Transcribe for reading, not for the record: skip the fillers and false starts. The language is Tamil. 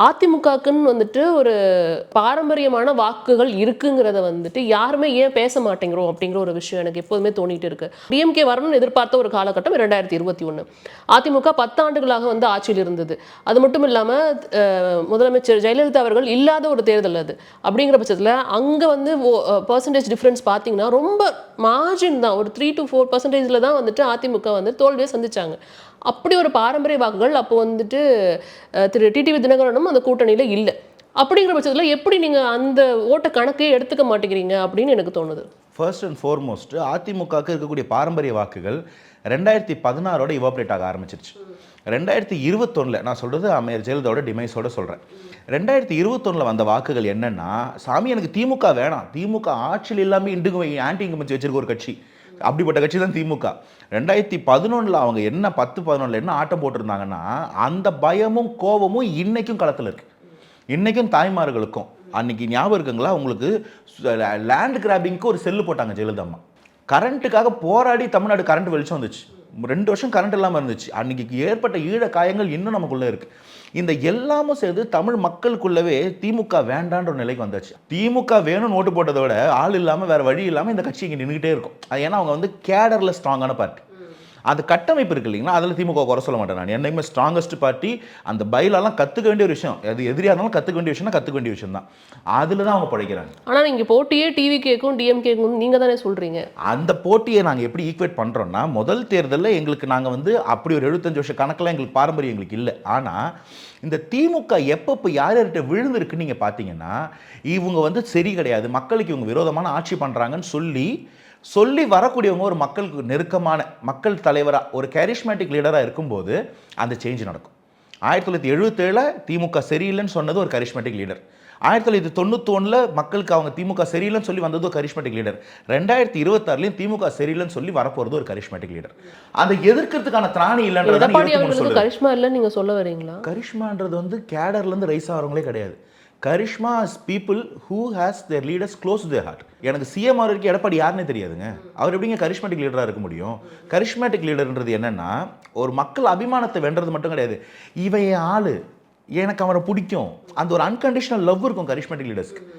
அதிமுகக்குன்னு வந்துட்டு ஒரு பாரம்பரியமான வாக்குகள் இருக்குங்கிறத வந்துட்டு யாருமே ஏன் பேச மாட்டேங்கிறோம் அப்படிங்கிற ஒரு விஷயம் எனக்கு எப்போதுமே தோணிட்டு இருக்கு. டிஎம்கே வரணும்னு எதிர்பார்த்த ஒரு காலகட்டம் 2021. அதிமுக 10 ஆண்டுகளாக வந்து ஆட்சியில் இருந்தது. அது மட்டும் இல்லாமல் முதலமைச்சர் ஜெயலலிதா அவர்கள் இல்லாத ஒரு தேர்தல் அது. அப்படிங்கிற பட்சத்தில் அங்கே வந்து பர்சன்டேஜ் டிஃப்ரென்ஸ் பார்த்தீங்கன்னா ரொம்ப மார்ஜின் தான், ஒரு 3 to 4% தான் வந்துட்டு அதிமுக வந்து தோல்வியை சந்திச்சாங்க. அப்படி ஒரு பாரம்பரிய வாக்குகள் அப்போ வந்துட்டு திரு டிடிவி தினகரனும் அந்த கூட்டணியில் இல்லை. அப்படிங்கிற பட்சத்தில் எப்படி நீங்கள் அந்த ஓட்ட கணக்கையே எடுத்துக்க மாட்டேங்கிறீங்க அப்படின்னு எனக்கு தோணுது. ஃபர்ஸ்ட் அண்ட் ஃபார்மோஸ்ட் அதிமுகவுக்கு இருக்கக்கூடிய பாரம்பரிய வாக்குகள் 2016 இவாப்ரேட் ஆக ஆரம்பிச்சிருச்சு. 2021 நான் சொல்கிறது அம்மையார் ஜெயலலிதாவோட டிமைஸோட சொல்கிறேன். 2021 வந்த வாக்குகள் என்னென்னா, சாமி எனக்கு திமுக வேணாம், திமுக ஆட்சியில் இல்லாமல் ஆன்டி இன்கம்பன்சி வச்சிருக்க ஒரு கட்சி, அப்படிப்பட்ட கட்சி தான் திமுக. 2011 அவங்க என்ன 10-11 என்ன ஆட்டம் போட்டிருந்தாங்கன்னா, அந்த பயமும் கோபமும் இன்னைக்கும் களத்தில் இருக்கு. இன்னைக்கும் தாய்மார்களுக்கும் அன்னைக்கு ஞாபகம் இருக்குங்களா உங்களுக்கு? லேண்ட் கிராபிங்க்கு ஒரு செல்லு போட்டாங்க ஜெயலலிதா அம்மா. கரண்ட்டுக்காக போராடி தமிழ்நாடு கரண்ட் வெளிச்சம் வந்துச்சு. 2 வருஷம் கரண்ட் இல்லாமல் இருந்துச்சு. அன்னைக்கு ஏற்பட்ட ஈழ காயங்கள் இன்னும் நமக்குள்ளே இருக்கு. இந்த எல்லாமும் சேர்ந்து தமிழ் மக்களுக்குள்ளவே திமுக வேண்டான்ற ஒரு நிலைக்கு வந்தாச்சு. திமுக வேணும்னு ஓட்டு போட்டதை விட ஆள் இல்லாமல் வேற வழி இல்லாமல் இந்த கட்சி இங்கே நின்றுகிட்டே இருக்கும். அது ஏன்னா அவங்க வந்து கேடரில் ஸ்ட்ராங்கான பார்ட்டி. அது கட்டமைப்பு இருக்கு இல்லைங்களா, அதில் திமுக குறை சொல்ல மாட்டேன் நான். என்னைக்குமே ஸ்ட்ராங்கஸ்ட் பார்ட்டி. அந்த பயிலெல்லாம் கற்றுக்க வேண்டிய ஒரு விஷயம், அது எதிரியாக இருந்தாலும் கற்றுக்க வேண்டிய விஷயம்னா கற்றுக்க வேண்டிய விஷயம் தான். அதில் தான் அவங்க படைக்கிறாங்க. ஆனால் நீங்கள் போட்டியே டிவிகேக்கும் டிஎம்கேக்கும் நீங்கள் தானே சொல்கிறீங்க. அந்த போட்டியை நாங்கள் எப்படி ஈக்குவேட் பண்ணுறோன்னா, முதல் தேர்தலில் எங்களுக்கு நாங்கள் வந்து அப்படி ஒரு 75 வருஷ கணக்கெல்லாம் எங்களுக்கு பாரம்பரியம் எங்களுக்கு இல்லை. ஆனால் இந்த திமுக எப்போ யார் யார்கிட்ட விழுந்திருக்குன்னு நீங்கள் பார்த்தீங்கன்னா, இவங்க வந்து சரி கிடையாது, மக்களுக்கு இவங்க விரோதமான ஆட்சி பண்ணுறாங்கன்னு சொல்லி வரக்கூடியவங்க ஒரு மக்களுக்கு நெருக்கமான மக்கள் தலைவராக, ஒரு கேரிஸ்மேட்டிக் லீடராக இருக்கும்போது அந்த சேஞ்ச் நடக்கும். 1977 திமுக சரியில்லைன்னு சொன்னது ஒரு கரிஸ்மேட்டிக் லீடர். 1991 மக்களுக்கு அவங்க திமுக சரியில்லைன்னு சொல்லி வந்தது ஒரு கரிஸ்மேட்டிக் லீடர். 2026 திமுக சரியில்லைன்னு சொல்லி வரப்போறது ஒரு கரிஸ்மேட்டிக் லீடர். அதை எதிர்க்கிறதுக்கான திராணி இல்லைன்றது கரிஷ்மா இல்லைன்னு நீங்க சொல்ல வரீங்களா? கரிஷ்மான்றது வந்து கேடர்லேருந்து ரைஸ் ஆகிறவங்களே கிடையாது. Charisma is people who has their leaders close to their heart. எனக்கு சிஎம் அவருக்கு எடப்பாடி யாருன்னே தெரியாதுங்க. அவர் எப்படிங்க கரிஷ்மேட்டிக் லீடராக இருக்க முடியும்? கரிஷ்மேட்டிக் லீடர்ன்றது என்னன்னா, ஒரு மக்கள் அபிமானத்தை வென்றது மட்டும் கிடையாது, இவன் என் ஆளு, எனக்கு அவரை பிடிக்கும், அந்த ஒரு அன்கண்டிஷனல் லவ் இருக்கும் கரிஷ்மேட்டிக் லீடர்ஸ்க்கு.